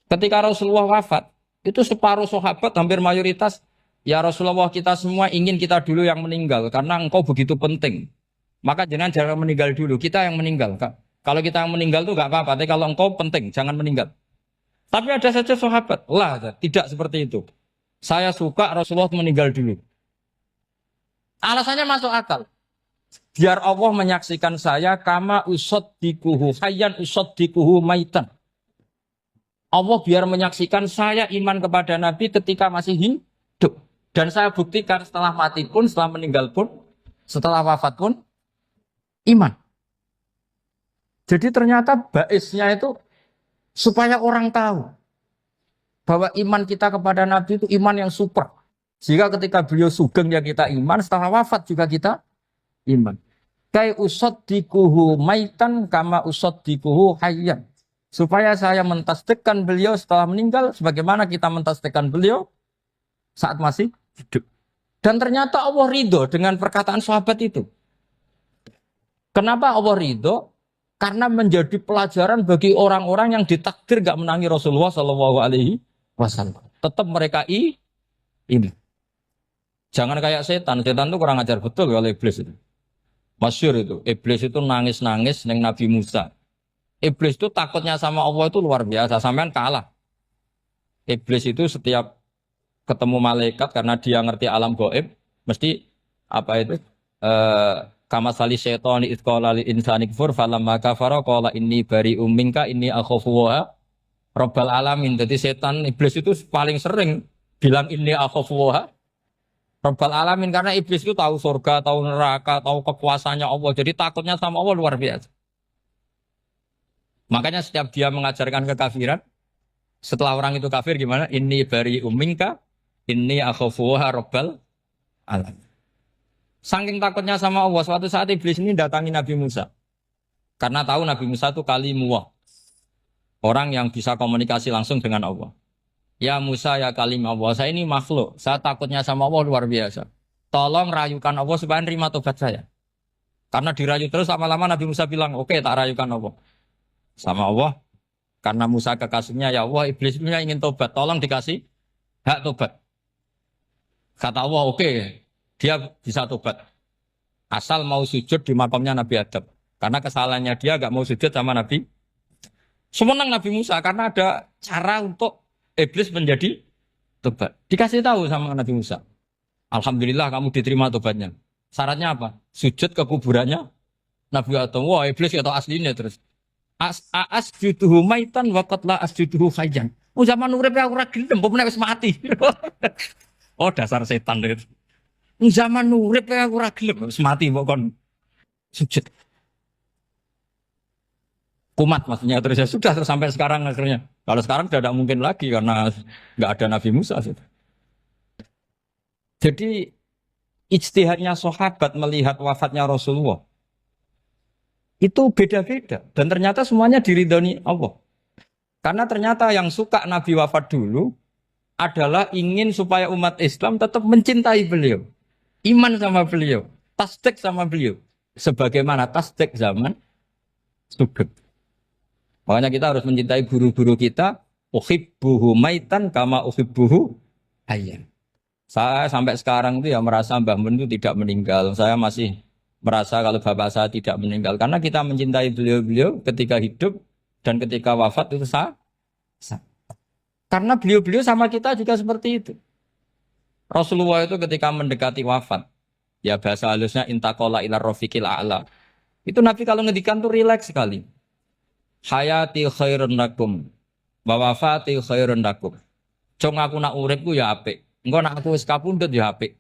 Ketika Rasulullah wafat, itu separuh sahabat hampir mayoritas, ya Rasulullah kita semua ingin kita dulu yang meninggal karena engkau begitu penting. Maka jangan meninggal dulu, kita yang meninggal. Kalau kita yang meninggal tuh gak apa-apa, tapi kalau engkau penting, jangan meninggal. Tapi ada saja sahabat, lah tidak seperti itu. Saya suka Rasulullah meninggal dulu. Alasannya masuk akal. Biar Allah menyaksikan saya kama usoddikuhu hayyan usoddikuhu maitan. Allah biar menyaksikan saya iman kepada Nabi ketika masih hidup. Dan saya buktikan setelah mati pun, setelah meninggal pun, setelah wafat pun, iman. Jadi ternyata baisnya itu supaya orang tahu bahwa iman kita kepada Nabi itu iman yang super. Jika ketika beliau sugeng ya kita iman, setelah wafat juga kita iman. Kai usoddikuhu maitan kama usoddikuhu hayyan. Supaya saya mentasdikkan beliau setelah meninggal sebagaimana kita mentasdikkan beliau saat masih hidup. Dan ternyata Allah ridho dengan perkataan sahabat itu. Kenapa Allah ridho? Karena menjadi pelajaran bagi orang-orang yang ditakdir gak menangi Rasulullah Shallallahu Alaihi Wasallam. Tetap mereka ini. Jangan kayak setan. Setan itu kurang ajar betul oleh iblis itu. Masyhur itu. Iblis itu nangis-nangis neng Nabi Musa. Iblis itu takutnya sama Allah itu luar biasa. Sampean kalah. Iblis itu setiap ketemu malaikat karena dia ngerti alam gaib, mesti apa itu? Kama sali syaitani id qala lil insani kfur falamma kafara qala inni bari'um minka inni akhafu wa rabbal alamin. Jadi setan iblis itu paling sering bilang inni akhafu wa rabbal alamin karena iblis itu tahu surga, tahu neraka, tahu kekuasaannya Allah. Jadi takutnya sama Allah luar biasa. Makanya setiap dia mengajarkan kekafiran, setelah orang itu kafir gimana? Inni bari'um minka inni akhafu wa rabbal alamin. Saking takutnya sama Allah, suatu saat iblis ini datangi Nabi Musa. Karena tahu Nabi Musa itu kalimullah. Orang yang bisa komunikasi langsung dengan Allah. Ya Musa ya kalimah Allah, saya ini makhluk. Saya takutnya sama Allah luar biasa. Tolong rayukan Allah supaya nerima tobat saya. Karena dirayu terus lama-lama Nabi Musa bilang, oke, tak rayukan Allah. Sama Allah. Karena Musa kekasihnya, ya Allah iblis punya ingin tobat. Tolong dikasih hak tobat. Kata Allah, oke. Dia bisa tobat. Asal mau sujud di makamnya Nabi Adam. Karena kesalahannya dia gak mau sujud sama Nabi. Semenang Nabi Musa karena ada cara untuk iblis menjadi tobat. Dikasih tahu sama Nabi Musa. Alhamdulillah kamu diterima tobatnya. Syaratnya apa? Sujud ke kuburannya Nabi Adam. Wah iblis atau aslinya terus. Asjuduhu maitan wa qatla asjuduhu hayyan. Oh zaman urip aku ora gelem, mbok wis mati. Oh dasar setan itu. Zaman urip aku ora gelem wis mati mbok kon sujud. Kumat maksudnya terus ya sudah terus sampai sekarang akhirnya. Kalau sekarang sudah tidak mungkin lagi karena nggak ada Nabi Musa. Jadi ijtihadnya sahabat melihat wafatnya Rasulullah itu beda-beda dan ternyata semuanya diridhoni Allah. Karena ternyata yang suka Nabi wafat dulu adalah ingin supaya umat Islam tetap mencintai beliau. Iman sama beliau, tasdik sama beliau. Sebagaimana tasdik zaman sugeng. Makanya kita harus mencintai guru-guru kita. Uhibbuhu maitan kama uhibbuhu hayyan. Saya sampai sekarang itu ya merasa Mbah Mun itu tidak meninggal. Saya masih merasa kalau bapak saya tidak meninggal. Karena kita mencintai beliau-beliau ketika hidup dan ketika wafat itu sah. Karena beliau-beliau sama kita juga seperti itu. Rasulullah itu ketika mendekati wafat, ya bahasa halusnya intaqala ila rafiqil a'la. Itu Nabi kalau ngedikan tuh rileks sekali. Hayati khairun lakum wa wafati khairun lakum. Jong aku nak uripku ya apik. Engko nak aku wis kapundhut ya apik.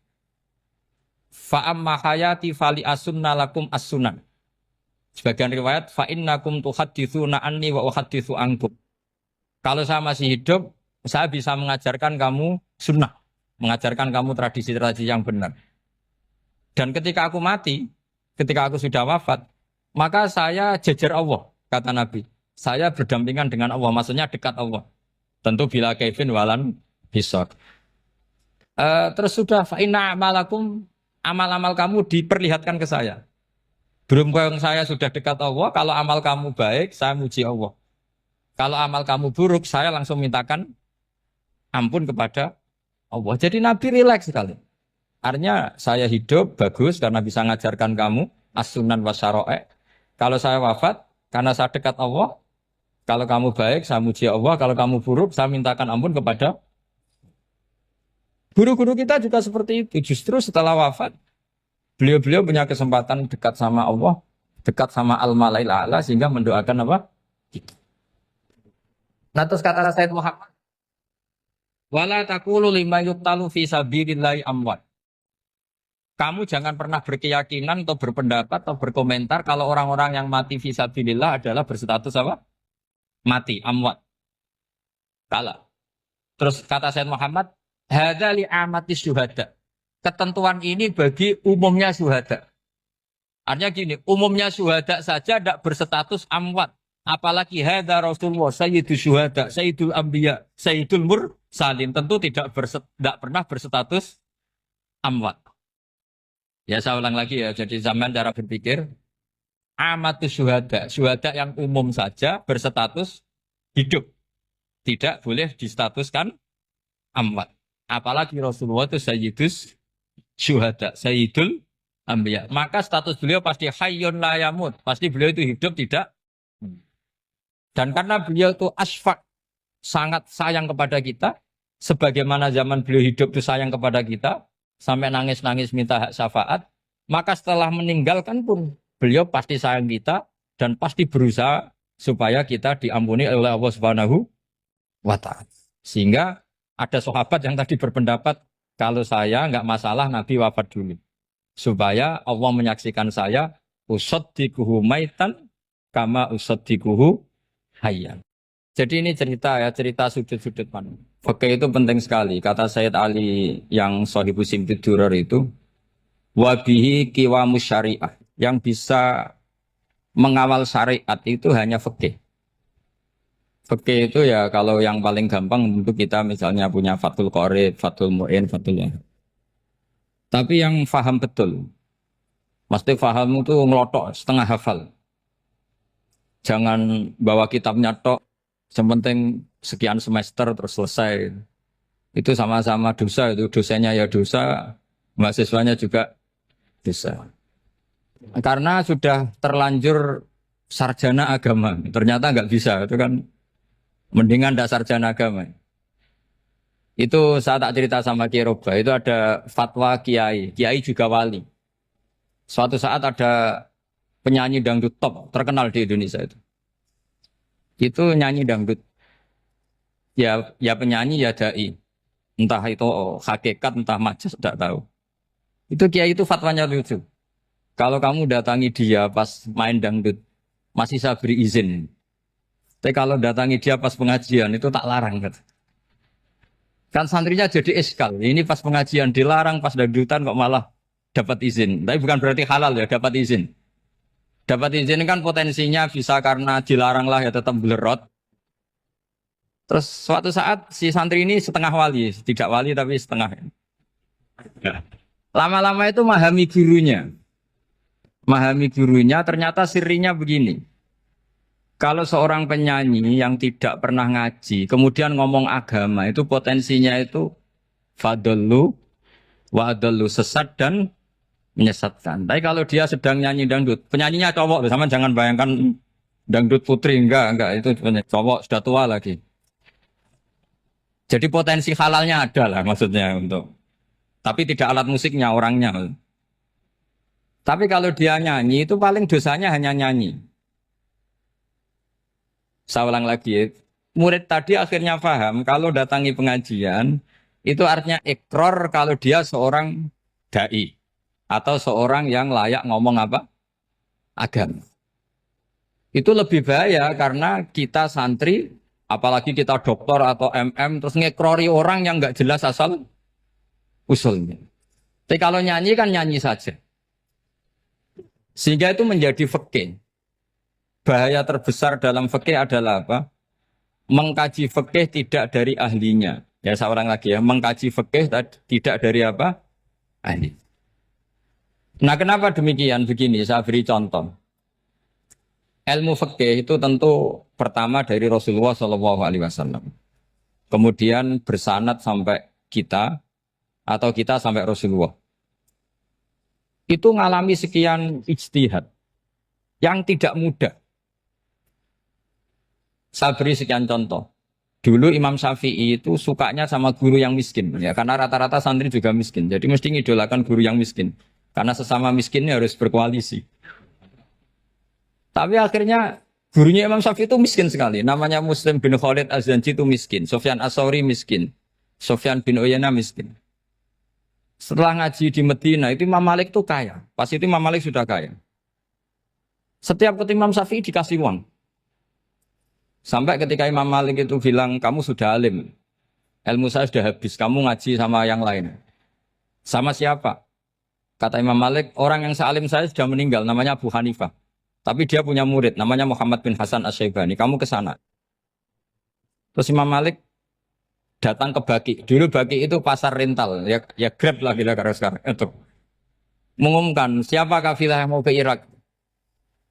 Fa amma hayati fali asunna lakum as-sunan. Sebagian riwayat fa innakum tuhadditsuna anni wa uhadditsu ankum. Kalau saya masih hidup, saya bisa mengajarkan kamu sunnah, mengajarkan kamu tradisi-tradisi yang benar. Dan ketika aku mati, ketika aku sudah wafat, maka saya jejer Allah, kata Nabi. Saya berdampingan dengan Allah, maksudnya dekat Allah. Tentu bila kaifin walan hisab. Terus sudah fa'inna amalakum, amal-amal kamu diperlihatkan ke saya. Berhubung saya sudah dekat Allah, kalau amal kamu baik, saya muji Allah. Kalau amal kamu buruk, saya langsung mintakan ampun kepada Allah. Jadi Nabi rileks sekali. Artinya saya hidup bagus karena bisa ngajarkan kamu as-sunan wa syara'i'. Kalau saya wafat karena saya dekat Allah. Kalau kamu baik, saya muji Allah. Kalau kamu buruk, saya mintakan ampun kepada guru-guru kita juga seperti itu. Justru setelah wafat, beliau-beliau punya kesempatan dekat sama Allah, dekat sama Al-Malail A'la sehingga mendoakan apa? Nah terus kata Sayyid Muhammad, wala taqulu lima yuqtalu fi sabilillahi amwat. Kamu jangan pernah berkeyakinan atau berpendapat atau berkomentar kalau orang-orang yang mati fi sabilillah adalah berstatus apa? Mati, amwat. Kalah. Terus kata Sayyid Muhammad, hadza li amatis syuhada. Ketentuan ini bagi umumnya syuhada. Artinya gini, umumnya syuhada saja tidak berstatus amwat. Apalagi hadza Rasulullah, sayyidul syuhada, sayyidul anbiya, sayyidul mursalin. Tentu tidak pernah berstatus amwat. Ya saya ulang lagi ya, jadi zaman cara berpikir, amatus syuhada, syuhada yang umum saja berstatus hidup. Tidak boleh distatuskan amwat. Apalagi Rasulullah itu sayyidus syuhada, sayyidul anbiya. Maka status beliau pasti hayyun la yamut. Pasti beliau itu hidup tidak. Dan karena beliau itu asfaq, sangat sayang kepada kita, sebagaimana zaman beliau hidup itu sayang kepada kita, sampai nangis-nangis minta hak syafaat, maka setelah meninggalkan pun beliau pasti sayang kita dan pasti berusaha supaya kita diampuni oleh Allah Subhanahu wa ta'ala. Sehingga ada sahabat yang tadi berpendapat kalau saya nggak masalah Nabi wafat dulu. Supaya Allah menyaksikan saya usaddiquhu maitan kama usaddiquhu hayyan. Jadi ini cerita ya, cerita sudut-sudut pandang. Fikih itu penting sekali. Kata Sayyid Ali yang Shahibu Simtud Durar itu, wabihi qiwamus syariah. Yang bisa mengawal syariat itu hanya fikih. Fikih itu ya kalau yang paling gampang untuk kita misalnya punya Fathul Qorib, Fathul Mu'in, Fathul Wahab. Tapi yang faham betul, mesti faham itu ngelotok setengah hafal. Jangan bawa kitabnya tok, sementing sekian semester terus selesai. Itu sama-sama dosa, itu dosennya ya dosa, mahasiswanya juga dosa. Karena sudah terlanjur sarjana agama, ternyata nggak bisa, itu kan mendingan ndak sarjana agama. Itu saya tak cerita sama Kiai Roba, itu ada fatwa Kiai, Kiai juga wali. Suatu saat ada penyanyi dangdut top terkenal di Indonesia itu. Itu nyanyi dangdut. Ya penyanyi ya dai. Entah itu hakikat entah majas tidak tahu. Itu Kiai itu fatwanya lucu. Kalau kamu datangi dia pas main dangdut masih saya beri izin. Tapi kalau datangi dia pas pengajian itu tak larang kan. Kan santrinya jadi eskal. Ini pas pengajian dilarang, pas dangdutan kok malah dapat izin. Tapi bukan berarti halal ya, dapat izin. Dapat izin kan potensinya bisa karena dilarang lah ya tetap belerot. Terus suatu saat si santri ini setengah wali, tidak wali tapi setengah. Ya. Lama-lama itu memahami gurunya. Memahami gurunya ternyata sirinya begini. Kalau seorang penyanyi yang tidak pernah ngaji, kemudian ngomong agama, itu potensinya itu fadallu wa adallu, sesat dan menyesatkan. Tapi kalau dia sedang nyanyi dangdut, penyanyinya cowok, sama jangan bayangkan dangdut putri, enggak, itu cowok sudah tua lagi. Jadi potensi halalnya ada lah maksudnya untuk. Tapi tidak alat musiknya, orangnya. Tapi kalau dia nyanyi, itu paling dosanya hanya nyanyi. Saya ulang lagi ya. Murid tadi akhirnya paham kalau datangi pengajian itu artinya ikrar kalau dia seorang dai atau seorang yang layak ngomong apa? Agama. Itu lebih bahaya karena kita santri, apalagi kita doktor atau MM terus ngekrori orang yang nggak jelas asal usulnya. Tapi kalau nyanyi kan nyanyi saja. Sehingga itu menjadi fikih. Bahaya terbesar dalam fikih adalah apa? Mengkaji fikih tidak dari ahlinya. Ya seorang lagi ya, mengkaji fikih tidak dari apa? Ahli. Nah kenapa demikian? Begini, saya beri contoh. Ilmu fikih itu tentu pertama dari Rasulullah SAW. Kemudian bersanad sampai kita atau kita sampai Rasulullah. Itu ngalami sekian ijtihad yang tidak mudah. Saya beri sekian contoh. Dulu Imam Syafi'i itu sukanya sama guru yang miskin, ya karena rata-rata santri juga miskin. Jadi mesti ngidolakan guru yang miskin, karena sesama miskinnya harus berkoalisi. Tapi akhirnya gurunya Imam Syafi'i itu miskin sekali. Namanya Muslim bin Khalid Az-Zanji itu miskin, Sufyan As-Tsauri miskin, Sufyan bin Uyainah miskin. Setelah ngaji di Medina itu Imam Malik itu kaya. Pas itu Imam Malik sudah kaya. Setiap ketemu Imam Syafi'i dikasih uang. Sampai ketika Imam Malik itu bilang, kamu sudah alim, ilmu saya sudah habis, kamu ngaji sama yang lain. Sama siapa? Kata Imam Malik, orang yang sealim saya sudah meninggal, namanya Abu Hanifah. Tapi dia punya murid, namanya Muhammad bin Hasan Asy-Syaibani, kamu ke sana. Terus Imam Malik datang ke Baki. Dulu Baki itu pasar rental, ya Grab lah kira-kira sekarang. Itu mengumumkan, siapa kafilah yang mau ke Irak?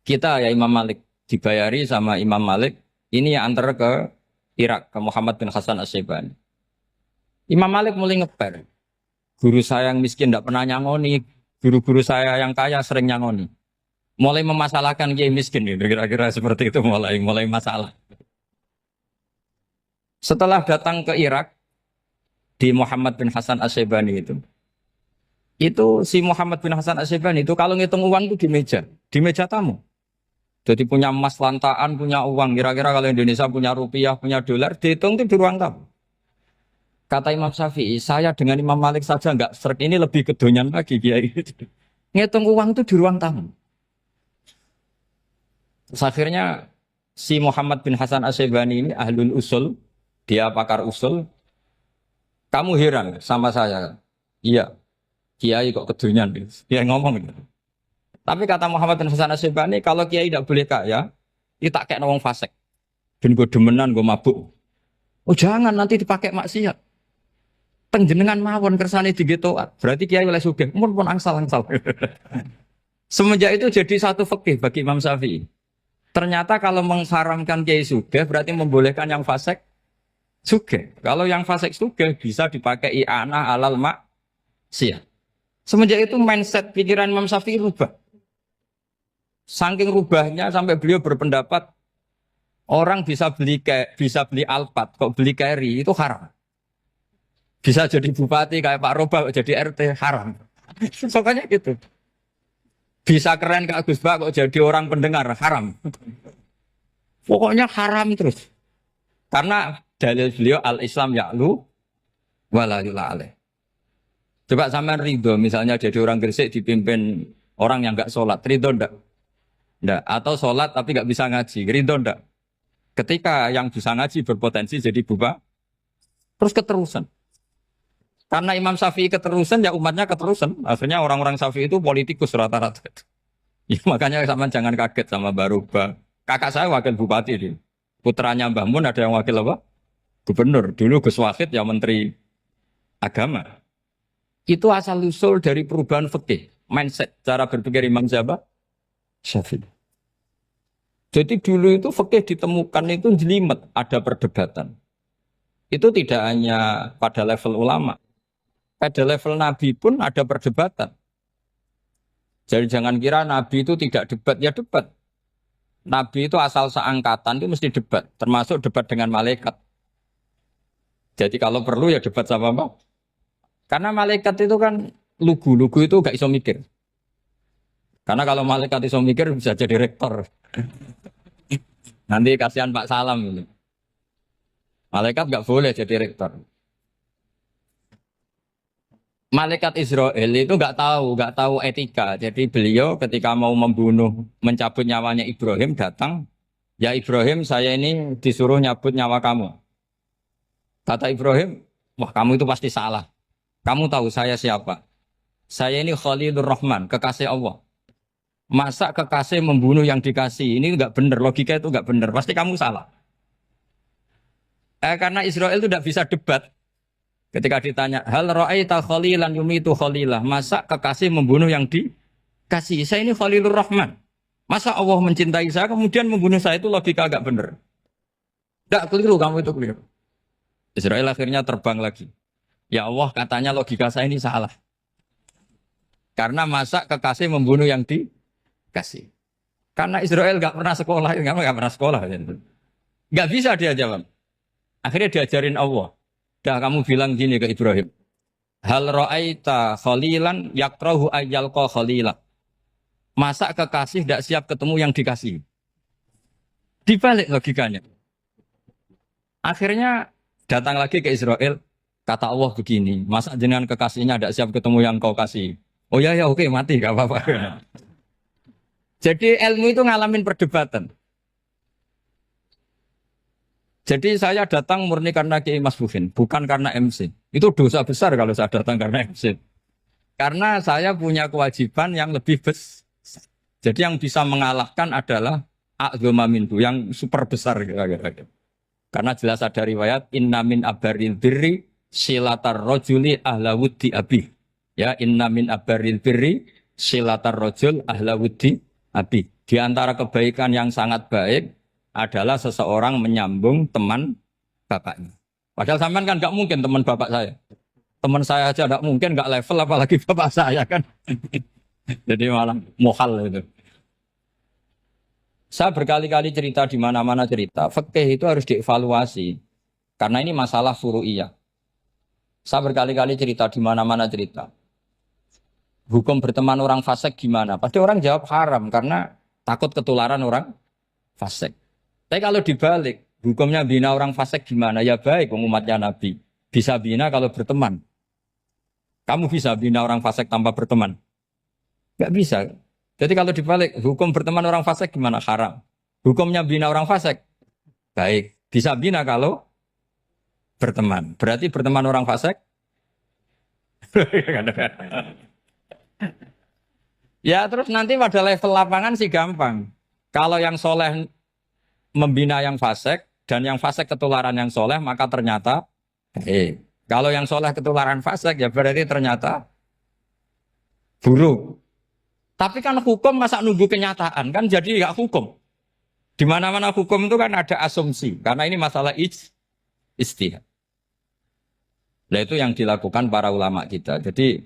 Kita ya Imam Malik, dibayari sama Imam Malik. Ini yang antar ke Irak, ke Muhammad bin Hasan Asy-Syaibani. Imam Malik mulai ngeper. Guru saya yang miskin tidak pernah nyangoni, guru-guru saya yang kaya sering nyangoni. Mulai memasalahkan kiai miskin, gitu. Kira-kira seperti itu mulai masalah. Setelah datang ke Irak, di Muhammad bin Hasan Asy-Syaibani itu si Muhammad bin Hasan Asy-Syaibani itu kalau ngitung uang itu di meja tamu. Jadi punya emas lantaan, punya uang. Kira-kira kalau Indonesia punya rupiah, punya dolar, dihitung itu di ruang tamu. Kata Imam Syafi'i, saya dengan Imam Malik saja nggak seret, ini lebih kedonyan lagi kiai. Ngitung uang itu di ruang tamu. Terus akhirnya si Muhammad bin Hasan Asy-Syaibani ini ahlul usul, dia pakar usul. Kamu heran sama saya? Iya, kiai kok kedonyan. Dia ngomong gitu. Tapi kata Muhammad bin Hasan Asy-Syaibani, kalau kiai tidak boleh kaya, itu tak kayak wong fasik. Ben gue demenan, gue mabuk. Oh jangan, nanti dipakai maksiat. Tengjenengan mawon kersane digetoat. Berarti kiai oleh sugih. Pun angsal-angsal. Semenjak itu jadi satu fikih bagi Imam Syafi'i. Ternyata kalau mengharamkan kiai sugih, berarti membolehkan yang fasik sugih. Kalau yang fasik sugih bisa dipakai i'anah alal maksiat. Semenjak itu mindset pikiran Imam Syafi'i rubah. Saking rubahnya sampai beliau berpendapat orang bisa beli Alphard, kok beli carry itu haram. Bisa jadi bupati kayak Pak Roba, kok jadi RT haram. Pokoknya gitu. Bisa keren Kak Gus Ba, kok jadi orang pendengar haram. Pokoknya haram terus. Karena dalil beliau al-Islam ya'lu wala yula alaih. Coba sampean ridho misalnya jadi orang Gresik dipimpin orang yang enggak sholat, ridho enggak? Enggak. Atau sholat tapi enggak bisa ngaji, ridho enggak? Ketika yang bisa ngaji berpotensi jadi buba, terus keterusan. Karena Imam Syafi'i keterusan, ya umatnya keterusan. Akhirnya orang-orang Syafi'i itu politikus rata-rata. Ya, makanya sama jangan kaget sama Baruba. Kakak saya wakil bupati ini. Putranya Mbah Mun ada yang wakil apa? Gubernur. Dulu Gus Wahid ya menteri agama. Itu asal usul dari perubahan fikih, mindset, cara berpikir Imam Syafi'i. Jadi dulu itu fikih ditemukan itu jelimet, ada perdebatan. Itu tidak hanya pada level ulama. Pada level Nabi pun ada perdebatan. Jadi jangan kira Nabi itu tidak debat, ya debat. Nabi itu asal seangkatan itu mesti debat, termasuk debat dengan malaikat. Jadi kalau perlu ya debat sama apa? Karena malaikat itu kan lugu itu gak iso mikir. Karena kalau malaikat iso mikir bisa jadi rektor. Nanti kasihan Pak Salam ini. Malaikat gak boleh jadi rektor. Malaikat Israel itu nggak tahu etika. Jadi beliau ketika mau membunuh, mencabut nyawanya Ibrahim datang, ya Ibrahim saya ini disuruh nyabut nyawa kamu. Kata Ibrahim, wah kamu itu pasti salah. Kamu tahu saya siapa? Saya ini Khalilur Rahman, kekasih Allah. Masa kekasih membunuh yang dikasih? Ini nggak benar, logika itu nggak benar. Pasti kamu salah. Karena Israel itu tidak bisa debat. Ketika ditanya, hal ra'aita khalilan yumitu khalilah, masa kekasih membunuh yang dikasih? Saya ini Khalilur Rahman. Masa Allah mencintai saya kemudian membunuh saya itu logika agak benar. Enggak keliru kamu itu keliru. Israel akhirnya terbang lagi. Ya Allah katanya logika saya ini salah. Karena masa kekasih membunuh yang dikasih. Karena Israel nggak pernah sekolah, nggak pernah sekolah. Nggak bisa dia jawab. Akhirnya diajarin Allah. Dah kamu bilang gini ke Ibrahim. Hal ra'aita khalilan yakrahu ayyalqa khalila. Masa kekasih tidak siap ketemu yang dikasih. Dibalik logikanya. Akhirnya datang lagi ke Israel. Kata Allah begini. Masa jenengan kekasihnya tidak siap ketemu yang kau kasih. Oh ya ya oke mati gak apa-apa. Jadi ilmu itu ngalamin perdebatan. Jadi saya datang murni karena Kiai Mas Buhin, bukan karena MC. Itu dosa besar kalau saya datang karena MC. Karena saya punya kewajiban yang lebih besar. Jadi yang bisa mengalahkan adalah a'dzama minhu, yang super besar. Karena jelas ada riwayat inna min abaril birri silatar rojuli ahla wuddi abi. Ya, inna min abaril birri silatar rojul ahla wuddi abi. Di antara kebaikan yang sangat baik adalah seseorang menyambung teman bapaknya. Padahal sampean kan nggak mungkin teman bapak saya. Teman saya aja nggak mungkin, nggak level apalagi bapak saya kan. Jadi malah mohal itu. Saya berkali-kali cerita di mana-mana cerita. Fikih itu harus dievaluasi. Karena ini masalah furu'iyah. Saya berkali-kali cerita di mana-mana cerita. Hukum berteman orang fasik gimana? Pasti orang jawab haram karena takut ketularan orang fasik. Tapi kalau dibalik, hukumnya bina orang fasik gimana? Ya baik, umatnya Nabi. Bisa bina kalau berteman. Kamu bisa bina orang fasik tanpa berteman? Gak bisa. Jadi kalau dibalik, hukum berteman orang fasik gimana? Haram. Hukumnya bina orang fasik? Baik. Bisa bina kalau berteman. Berarti berteman orang fasik? Ya terus nanti pada level lapangan sih gampang. Kalau yang soleh membina yang fasik dan yang fasik ketularan yang soleh, maka ternyata kalau yang soleh ketularan fasik ya berarti ternyata buruk. Tapi kan hukum masa nunggu kenyataan kan jadi nggak hukum. Di mana-mana hukum itu kan ada asumsi karena ini masalah ijtihad. Nah itu yang dilakukan para ulama kita. Jadi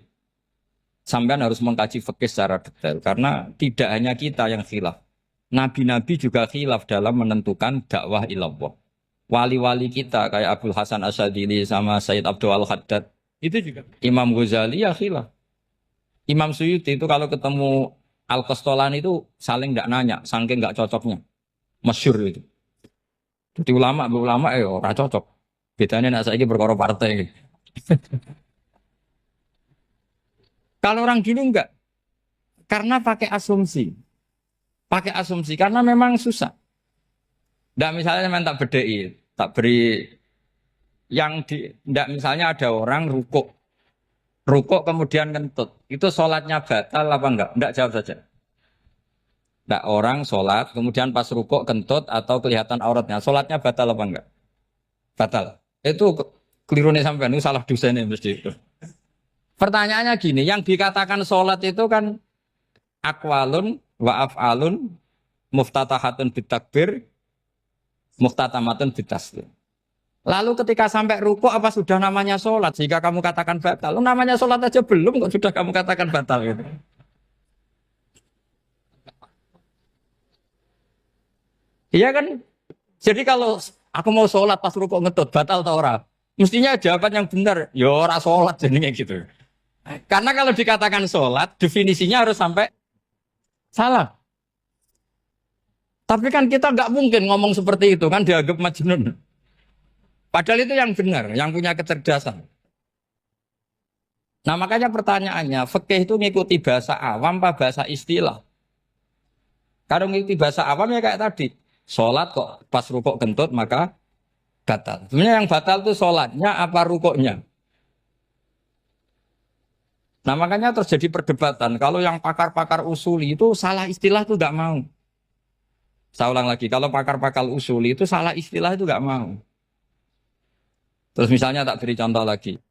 sampean harus mengkaji fikih secara detail karena tidak hanya kita yang khilaf. Nabi-nabi juga khilaf dalam menentukan dakwah ilallah. Wali-wali kita kayak Abdul Hasan Asyadili sama Sayyid Abdul Al-Haddad itu juga. Imam Ghazali ya khilaf. Imam Suyuti itu kalau ketemu Al-Qastolani itu saling tidak nanya, saking nggak cocoknya. Masyhur itu. Jadi ulama ora cocok. Bedanya nak saiki perkara partai. Kalau orang dulu enggak. Karena pakai asumsi. Pakai asumsi karena memang susah. Enggak misalnya memang tak bedai, tak beri yang di enggak misalnya ada orang rukuk kemudian kentut. Itu sholatnya batal apa enggak? Enggak, jawab saja. Enggak, orang sholat kemudian pas rukuk kentut atau kelihatan auratnya. Sholatnya batal apa enggak? Batal. Itu keliru nih sampai ini salah dosennya mesti itu. Pertanyaannya gini, yang dikatakan sholat itu kan akwalun wa af'alun muftatahatun bitakbir muftatamatun bitaslim. Lalu ketika sampai rukuk apa sudah namanya sholat? Jika kamu katakan batal, namanya sholat aja belum kok sudah kamu katakan batal gitu. Iya kan? Jadi kalau aku mau sholat pas rukuk ngetut batal atau ora? Mestinya jawaban yang benar, ya ora sholat jadinya gitu. Karena kalau dikatakan sholat, definisinya harus sampai salah. Tapi kan kita nggak mungkin ngomong seperti itu kan dianggap majnun. Padahal itu yang benar, yang punya kecerdasan. Nah makanya pertanyaannya, fikih itu ngikuti bahasa awam apa bahasa istilah? Kalau ngikuti bahasa awam ya kayak tadi, sholat kok pas rukuk kentut maka batal. Sebenarnya yang batal itu sholatnya apa rukuknya? Nah makanya terjadi perdebatan. Kalau yang pakar-pakar usuli itu salah istilah itu nggak mau. Saya ulang lagi, kalau pakar-pakar usuli itu salah istilah itu nggak mau. Terus misalnya tak beri contoh lagi.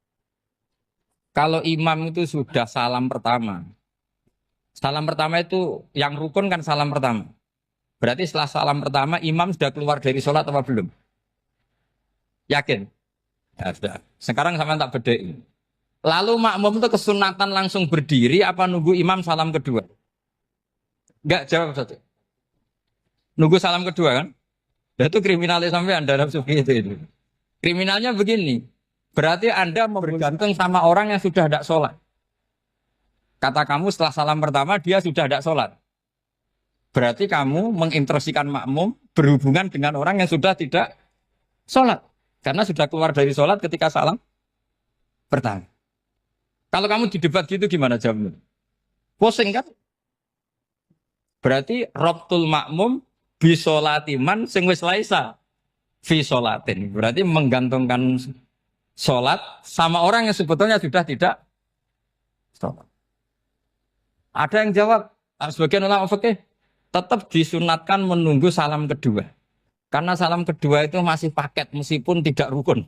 Kalau imam itu sudah salam pertama, Salam pertama itu yang rukun kan salam pertama. Berarti setelah salam pertama imam sudah keluar dari sholat apa belum? Yakin? Ya sudah. Sekarang sama tak bedain. Lalu makmum itu kesunatan langsung berdiri apa nunggu imam salam kedua? Enggak, jawab satu. Nunggu salam kedua kan? Dan itu kriminalnya sampai Anda nafsu itu. Kriminalnya begini. Berarti Anda mau bergantung sama orang yang sudah tidak sholat. Kata kamu setelah salam pertama dia sudah tidak sholat. Berarti kamu mengintersikan makmum berhubungan dengan orang yang sudah tidak sholat. Karena sudah keluar dari sholat ketika salam pertama. Kalau kamu di debat gitu gimana jawabnya? Pusing kan? Berarti robtul makmum bisolatiman sing wis laisa fi sholatin. Berarti menggantungkan sholat sama orang yang sebetulnya sudah tidak sholat. Ada yang jawab, sebagian ulama fikih tetap disunatkan menunggu salam kedua. Karena salam kedua itu masih paket meskipun tidak rukun.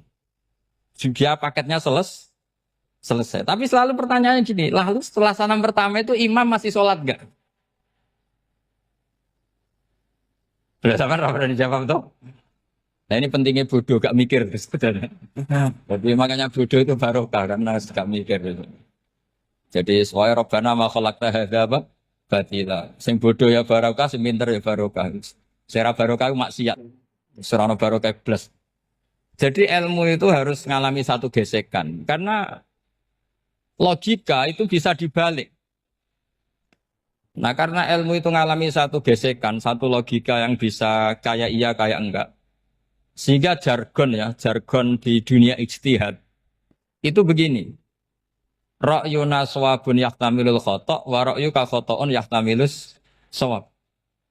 Dia paketnya selesai. Tapi selalu pertanyaannya gini, lalu setelah salam pertama itu imam masih sholat enggak? Sudah sama pernah dijawab tuh? Nah ini pentingnya bodoh, gak mikir sebenarnya. Jadi makanya bodoh itu barokah karena gak mikir. Jadi soalnya Rabbana ma khalaqta hadza apa? Batila. Sing bodoh ya barokah, sing pinter ya barokah. Sera barokah maksiat. Serana barokah plus. Jadi ilmu itu harus mengalami satu gesekan karena logika itu bisa dibalik. Nah karena ilmu itu mengalami satu gesekan, satu logika yang bisa kayak iya kayak enggak. Sehingga jargon di dunia ijtihad itu begini. Ra'yuna shawabun yahtamilul khata' wa ra'yuka khata'un yahtamilus shawab.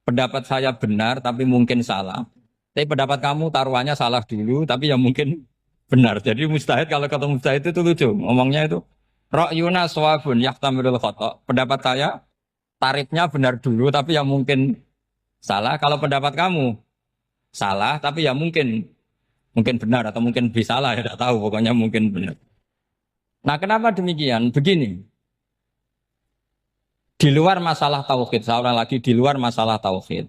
Pendapat saya benar tapi mungkin salah. Tapi pendapat kamu taruhannya salah dulu tapi ya mungkin benar. Jadi mustahid kalau kata mustahid itu lucu. Ngomongnya itu ra'yuna shawabun yahtamilul khata'. Pendapat saya tarifnya benar dulu tapi ya mungkin salah. Kalau pendapat kamu salah tapi ya mungkin benar atau mungkin bisa salah ya tidak tahu pokoknya mungkin benar. Nah kenapa demikian? Begini, di luar masalah tauhid, saya ulang lagi di luar masalah tauhid,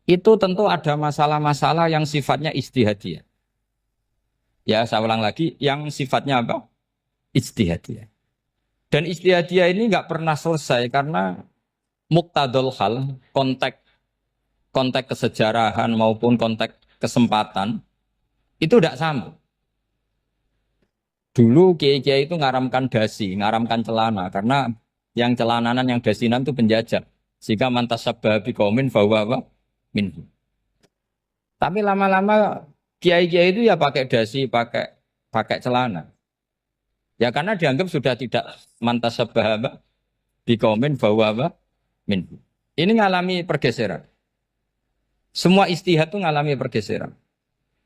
itu tentu ada masalah-masalah yang sifatnya ijtihadiyah. Ya saya ulang lagi, yang sifatnya apa? Ijtihadiyah. Dan ijtihadiyah ini nggak pernah selesai karena muqtadul hal, konteks kesejarahan maupun konteks kesempatan itu tidak sama. Dulu kiai-kiai itu ngaramkan dasi, ngaramkan celana karena yang celananan yang dasinan itu penjajah. Sehingga mantas sabah biqaumin bahwa apa? Minhu. Tapi lama-lama kiai-kiai itu ya pakai dasi, pakai celana. Ya karena dianggap sudah tidak mantas sabah apa? Biqaumin bahwa apa? Minhu. Ini ngalami pergeseran. Semua istihad itu ngalami pergeseran.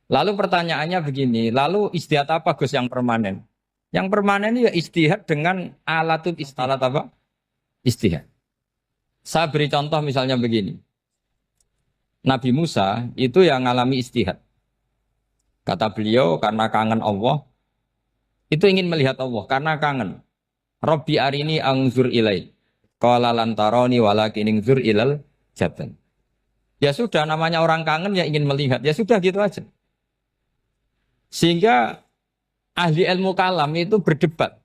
Lalu pertanyaannya begini, lalu istihad apa Gus yang permanen? Yang permanen ya istihad dengan alatut istihad apa? Istihad. Saya beri contoh misalnya begini. Nabi Musa itu yang ngalami istihad. Kata beliau karena kangen Allah, itu ingin melihat Allah karena kangen. Rabbi arini angzur ilai. Qala lan tarani walakin ingzur ilal jabal. Ya sudah namanya orang kangen ya ingin melihat. Ya sudah gitu aja. Sehingga ahli ilmu kalam itu berdebat.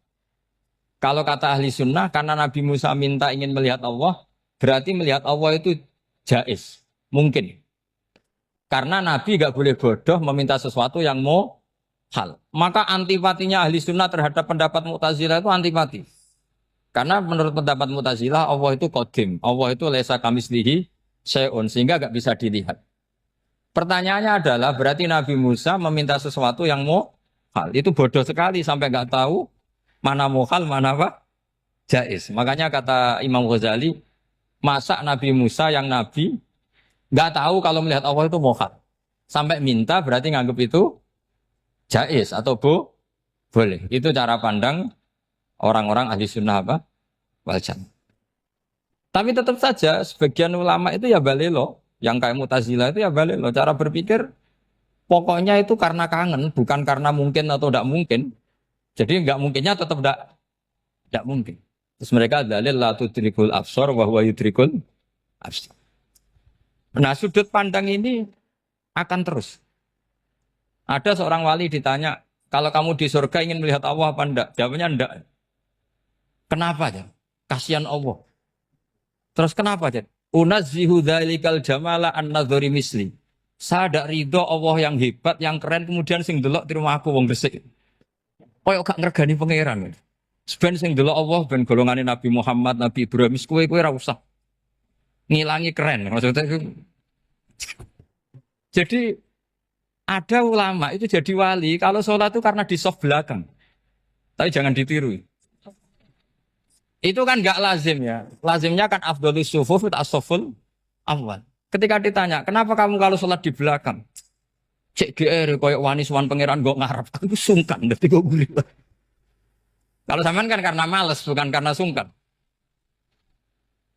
Kalau kata ahli sunnah, karena Nabi Musa minta ingin melihat Allah, berarti melihat Allah itu jaiz, mungkin. Karena Nabi gak boleh bodoh meminta sesuatu yang mau hal. Maka antipatinya ahli sunnah terhadap pendapat Mu'tazilah itu antipati. Karena menurut pendapat Mu'tazilah, Allah itu qadim, Allah itu laisa kamislihi syai'un, sehingga gak bisa dilihat. Pertanyaannya adalah berarti Nabi Musa meminta sesuatu yang mau hal. Itu bodoh sekali sampai nggak tahu mana mau hal, mana apa? Jaiz. Makanya kata Imam Ghazali, masa Nabi Musa yang Nabi nggak tahu kalau melihat Allah itu mau hal. Sampai minta berarti nganggap itu jaiz atau boleh. Itu cara pandang orang-orang ahli sunnah apa? Wal jannah. Tapi tetap saja sebagian ulama itu ya balelo. Yang kayak Mu'tazilah itu ya balik loh. Cara berpikir pokoknya itu karena kangen, bukan karena mungkin atau tidak mungkin. Jadi nggak mungkinnya tetap tidak mungkin. Terus mereka dalil la tudrikul absar wa huwa yudrikul absar. Nah, sudut pandang ini akan terus. Ada seorang wali ditanya, kalau kamu di surga ingin melihat Allah apa enggak? Jawabnya enggak. Kenapa ya? Kasihan Allah. Terus kenapa ya? Unazzihu dzalikal jamala an nadhari misli. Saya tidak ridho Allah yang hebat, yang keren, kemudian sing delok di rumah aku wong resik. Koyok gak ngergani pangeran. Sebenarnya sing delok Allah ben golongane Nabi Muhammad, Nabi Ibrahim, kowe ra usah ngilangi keren. Maksudnya itu. Jadi ada ulama itu jadi wali kalau sholat itu karena di soft belakang. Tapi jangan ditiru. Itu kan nggak lazim ya. Lazimnya kan afdhalus sufuf as-saful awal. Ketika ditanya, kenapa kamu kalau sholat di belakang? Cek DR koyok wani suwan pangeran gak ngarep. Aku sungkan dadi kok guli. Kalau sampean kan karena males bukan karena sungkan.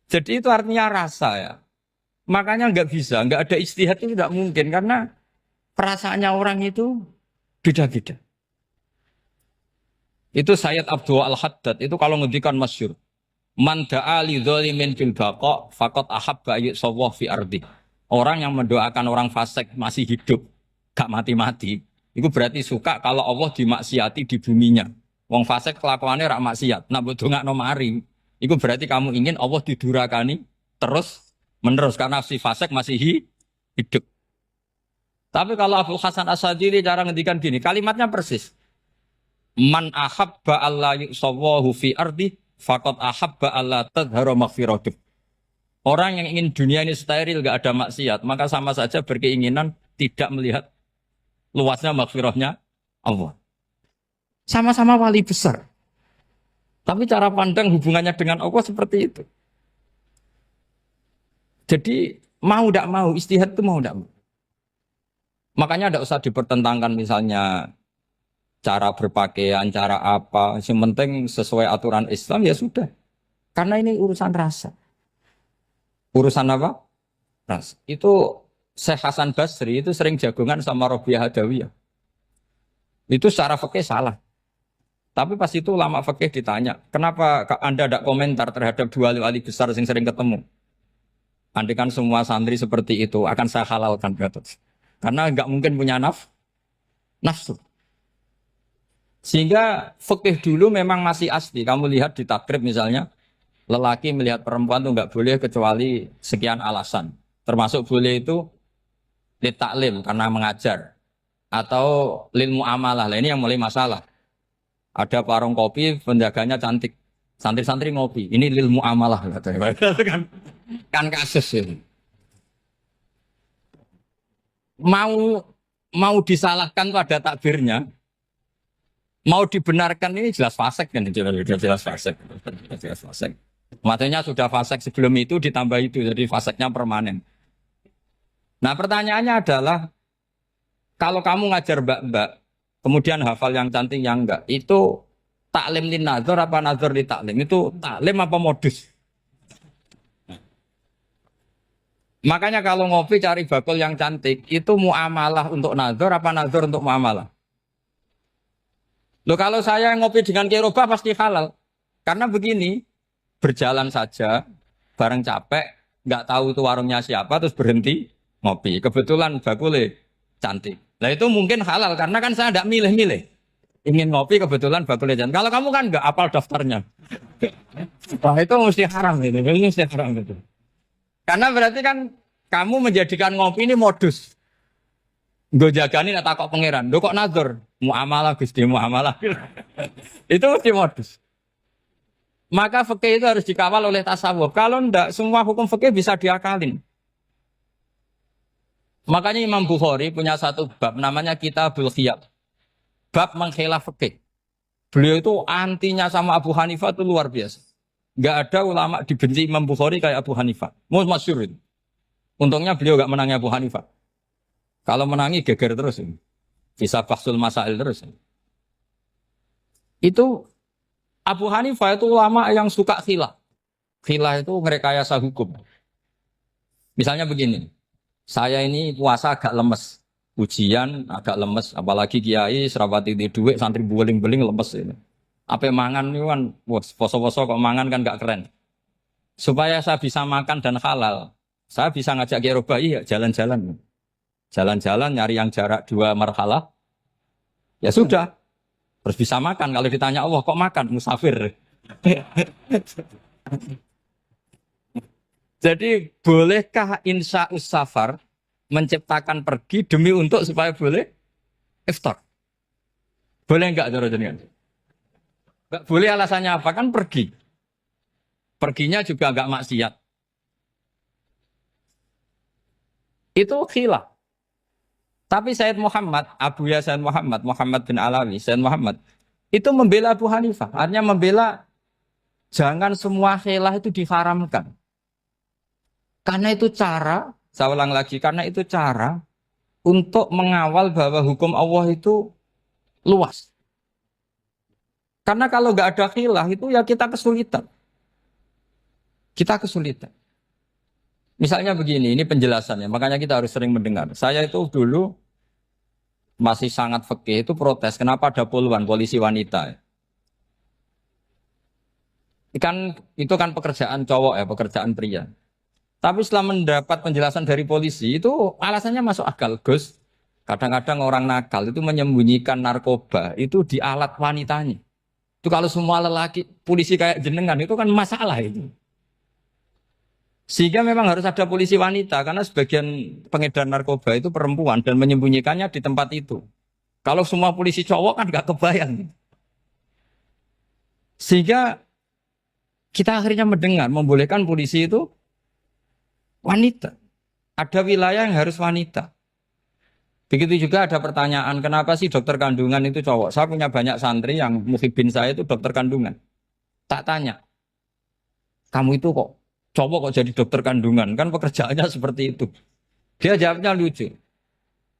Jadi itu artinya rasa ya. Makanya nggak bisa, nggak ada ijtihad itu tidak mungkin karena perasaannya orang itu beda-beda. Itu Sayyid Abdul Al-Haddad itu kalau ngendikan masyhur. Man da'a li dzalimin fil baqa faqad ahabba yusawwah fi ardi. Orang yang mendoakan orang fasik masih hidup, gak mati-mati, itu berarti suka kalau Allah dimaksiati di buminya. Wong fasik kelakuannya rak maksiat, nak mbok dongakno mari. Itu berarti kamu ingin Allah didurakani terus menerus karena si fasik masih hidup. Tapi kalau Abdul Hasan As-Sadili cara ngendikan gini, kalimatnya persis. Man ahabba alla yusawwahu fi ardi faqad ahabba alla tadhara maghfiratuh. Orang yang ingin dunia ini steril gak ada maksiat, maka sama saja berkeinginan tidak melihat luasnya maghfirahnya Allah. Sama-sama wali besar. Tapi cara pandang hubungannya dengan Allah seperti itu. Jadi mau tidak mau, istihad itu mau tidak mau. Makanya tidak usah dipertentangkan misalnya cara berpakaian, cara apa. Yang penting sesuai aturan Islam ya sudah. Karena ini urusan rasa. Urusan apa? Rasa. Itu Syekh Hasan Basri itu sering jagongan sama Robiah Hadawiyah. Itu secara fikih salah. Tapi pas itu ulama fikih ditanya, kenapa Anda tidak komentar terhadap dua wali besar yang sering ketemu? Andai kan semua santri seperti itu, akan saya halalkan. Karena nggak mungkin punya nafsu. Sehingga fikih dulu memang masih asli. Kamu lihat di takrib misalnya, lelaki melihat perempuan itu nggak boleh kecuali sekian alasan. Termasuk boleh itu li taklim karena mengajar. Atau lil muamalah. Ini yang mulai masalah. Ada warung kopi, penjaganya cantik. Santri-santri ngopi. Ini lil muamalah. Kan kasus ini. Mau disalahkan pada takbirnya. Mau dibenarkan ini jelas fasik kan. Jelas fasik. Jelas fasik. Maksudnya sudah fasik sebelum itu ditambah itu. Jadi fasiknya permanen. Nah pertanyaannya adalah. Kalau kamu ngajar mbak-mbak. Kemudian hafal yang cantik yang enggak. Itu taklim lin nazar apa nazar li taklim? Itu taklim apa modus? Makanya kalau ngopi cari bakul yang cantik. Itu muamalah untuk nazar apa nazar untuk muamalah? Loh kalau saya ngopi dengan kirobah pasti halal. Karena begini. Berjalan saja. Bareng capek. Nggak tahu itu warungnya siapa. Terus berhenti ngopi. Kebetulan bakulnya cantik. Nah itu mungkin halal karena kan saya tidak milih-milih. Ingin ngopi kebetulan bakulnya cantik. Kalau kamu kan nggak apal daftarnya. Wah itu mesti haram itu. Mesti haram itu. Karena berarti kan kamu menjadikan ngopi ini modus. Gue jagani tak kok pangeran. Lo kok nazar? Muamalah Gusti muamalah. Itu mesti modus. Maka fikih itu harus dikawal oleh tasawuf. Kalau enggak semua hukum fikih bisa diakalin. Makanya Imam Bukhari punya satu bab namanya Kitabul Khiyab. Bab mengkhilaf fikih. Beliau itu antinya sama Abu Hanifah itu luar biasa. Enggak ada ulama dibenci Imam Bukhari kayak Abu Hanifah. Masyhur itu. Untungnya beliau enggak menangi Abu Hanifah. Kalau menangi geger terus. Bisa bahsul masail terus. Itu Abu Hanifah itu ulama yang suka khilaf. Khilaf itu merekayasa hukum. Misalnya begini. Saya ini puasa agak lemes. Ujian agak lemes. Apalagi kiai, serapati di duit, santri beling-beling lemes ini. Apa mangan itu kan, wah, poso-poso kok mangan kan gak keren. Supaya saya bisa makan dan halal, saya bisa ngajak Kiai Robai ya jalan-jalan. Jalan-jalan nyari yang jarak 2 marhalah, ya sudah. Terus bisa makan. Kalau ditanya Allah kok makan? Musafir. Jadi bolehkah insya safar menciptakan pergi demi untuk supaya boleh iftar? Boleh enggak cara jenengan? Enggak boleh alasannya apa? Kan pergi. Perginya juga enggak maksiat. Itu khilaf. Tapi Sayyid Muhammad, Abu Ya Sayyid Muhammad, Muhammad bin Alawi, Sayyid Muhammad, itu membela Abu Hanifah. Artinya membela jangan semua khilaf itu diharamkan. Karena itu cara, saya ulang lagi, karena itu cara untuk mengawal bahwa hukum Allah itu luas. Karena kalau nggak ada khilaf itu ya kita kesulitan. Kita kesulitan. Misalnya begini, ini penjelasannya, makanya kita harus sering mendengar. Saya itu dulu masih sangat fikih itu protes, kenapa ada puluhan polisi wanita? Itu kan pekerjaan cowok ya, pekerjaan pria. Tapi setelah mendapat penjelasan dari polisi itu alasannya masuk akal, Gus. Kadang-kadang orang nakal itu menyembunyikan narkoba itu di alat wanitanya. Itu kalau semua lelaki polisi kayak jenengan itu kan masalah itu. Sehingga memang harus ada polisi wanita karena sebagian pengedar narkoba itu perempuan dan menyembunyikannya di tempat itu. Kalau semua polisi cowok kan gak kebayang. Sehingga kita akhirnya mendengar membolehkan polisi itu wanita. Ada wilayah yang harus wanita. Begitu juga ada pertanyaan, kenapa sih dokter kandungan itu cowok? Saya punya banyak santri yang muhibin saya itu dokter kandungan. Tak tanya, kamu itu kok cowok kok jadi dokter kandungan? Kan pekerjaannya seperti itu. Dia jawabnya lucu.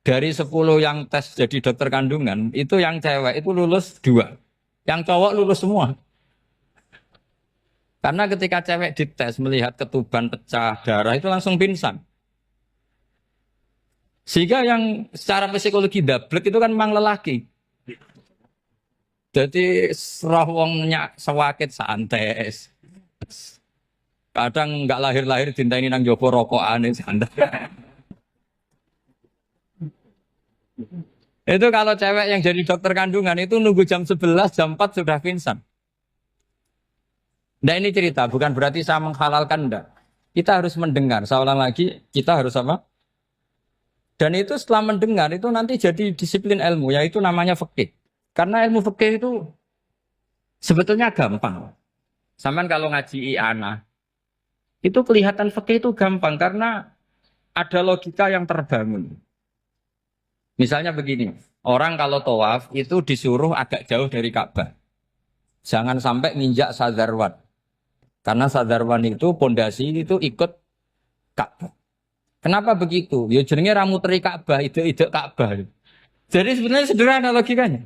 Dari 10 yang tes jadi dokter kandungan, itu yang cewek itu lulus 2. Yang cowok lulus semua. Karena ketika cewek dites melihat ketuban pecah darah itu langsung pingsan. Sehingga yang secara psikologi dablek itu kan memang lelaki. Jadi serawongnya sewakit santes. Kadang nggak lahir-lahir cinta ini nang jopo rokokan santai. Itu kalau cewek yang jadi dokter kandungan itu nunggu jam 11, jam 4 sudah pingsan. Nah ini cerita, bukan berarti saya menghalalkan, enggak. Kita harus mendengar, saya ulang lagi, kita harus apa? Dan itu setelah mendengar, itu nanti jadi disiplin ilmu, yaitu namanya fikih. Karena ilmu fikih itu sebetulnya gampang. Sampai kalau ngaji i'anah, itu kelihatan fikih itu gampang, karena ada logika yang terbangun. Misalnya begini, orang kalau tawaf itu disuruh agak jauh dari Ka'bah. Jangan sampai nginjak sadarwan. Karena sadarwan itu pondasi itu ikut Ka'bah. Kenapa begitu? Ya jenenge ra muteri Ka'bah, ide-ide Ka'bah. Jadi sebenarnya sederhana logikanya.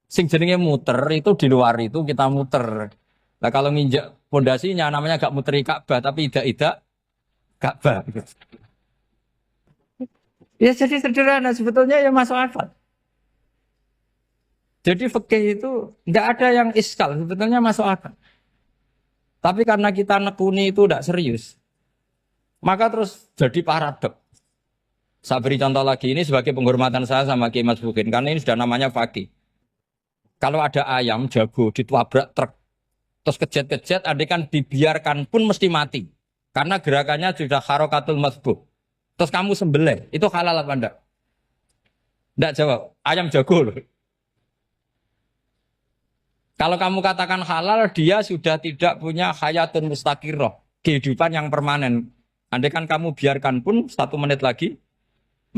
Sing jenenge muter itu di luar itu kita muter. Nah kalau nginjak pondasinya namanya gak muteri Ka'bah tapi ide-ide Ka'bah. Ya jadi sederhana sebetulnya ya masuk akal. Jadi fikih itu enggak ada yang iskal, sebetulnya masuk akal. Tapi karena kita nekuni itu tidak serius, maka terus jadi paradok. Saya beri contoh lagi, ini sebagai penghormatan saya sama Kiai Mas Bukin, karena ini sudah namanya fakih. Kalau ada ayam jago ditabrak truk, terus kejet-kejet, adekan dibiarkan pun mesti mati. Karena gerakannya sudah harokatul masbuh. Terus kamu sembelih, itu halal apa enggak? Enggak jawab, ayam jago loh. Kalau kamu katakan halal, dia sudah tidak punya hayatun mustaqirroh, kehidupan yang permanen. Andai kan kamu biarkan pun 1 menit lagi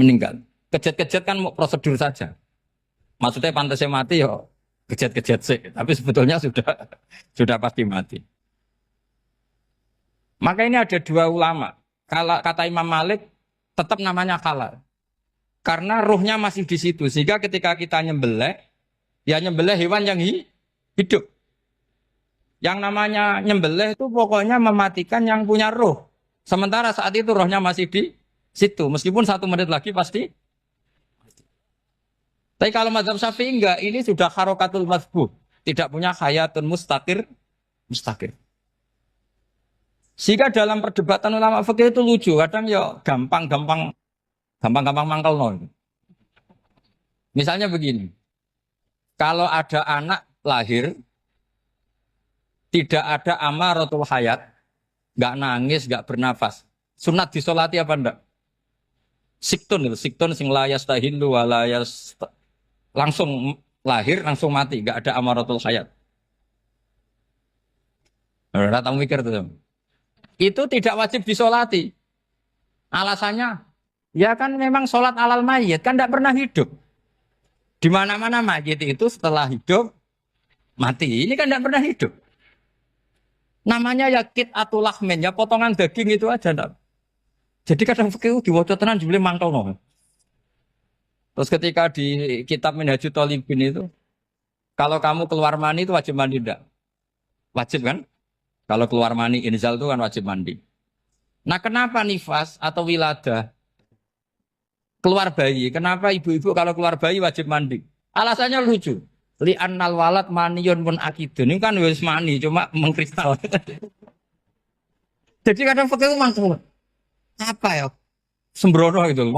meninggal. Kejet-kejet kan prosedur saja. Maksudnya pantasnya mati ya kejet-kejet sih, tapi sebetulnya sudah pasti mati. Maka ini ada 2 ulama. Kalau kata Imam Malik tetap namanya halal. Karena ruhnya masih di situ. Sehingga ketika kita nyembelih, ya nyembelih hewan yang hidup. Yang namanya nyembelih itu pokoknya mematikan yang punya roh. Sementara saat itu rohnya masih di situ. Meskipun 1 menit lagi pasti. Tapi kalau mazhab Syafi'i enggak, ini sudah harokatul masbuh. tidak punya hayatun mustaqir. Sehingga dalam perdebatan ulama fikih itu lucu, kadang ya gampang mangkel nol. Misalnya begini, kalau ada anak lahir tidak ada amaratul hayat, nggak nangis, nggak bernafas, sunat disolati apa enggak? Siktun sing layas tahilu walayas langsung lahir langsung mati, nggak ada amaratul hayat. Ora tahu mikir tuh. Itu tidak wajib disolati. Alasannya, ya kan memang sholat alal mayit kan tidak pernah hidup. Di mana-mana mayit itu setelah hidup mati. Ini kan tidak pernah hidup. Namanya ya atau lahmin, ya potongan daging itu aja. Enggak. Jadi kadang fikih diwaca tenan jebule mangkel no. Terus ketika di kitab Minhajul Thalibin itu, kalau kamu keluar mani itu wajib mandi enggak? Wajib kan? Kalau keluar mani inzal itu kan wajib mandi. Nah kenapa nifas atau wiladah keluar bayi? Kenapa ibu-ibu kalau keluar bayi wajib mandi? Alasannya lucu. Li'annal walad maniyun pun akidun. Ini kan wis mani cuma mengkristal. Jadi kadang fikih mangkel. Apa ya? Sembrono gitu.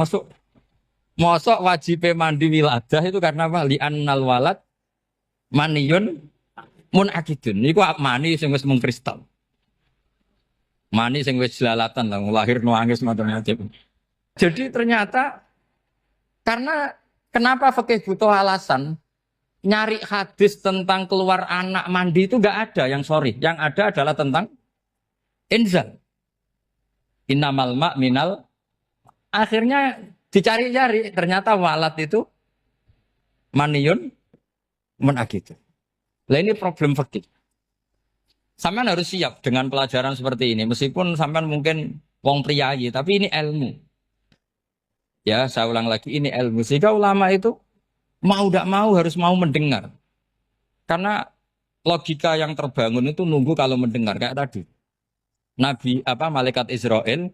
Masuk wajib mandi wiladah itu karena apa? Li'annal walad maniyun mun akidun. Niku mani sing wis mengkristal. Mani sing wis jelalatan lah lahir nangis macam-macam. Jadi ternyata karena kenapa fikih butuh alasan nyari hadis tentang keluar anak mandi itu enggak ada yang sorry. Yang ada adalah tentang inzal. Innamal ma' minal. Akhirnya dicari-cari ternyata walad itu maniyun menakid. Lah ini problem fikih. Sampean harus siap dengan pelajaran seperti ini. Meskipun sampean mungkin wong priayi, tapi ini ilmu. Ya, saya ulang lagi, ini ilmu. Sehingga ulama itu mau tidak mau harus mau mendengar. Karena logika yang terbangun itu nunggu kalau mendengar. Kayak tadi. Malaikat Israel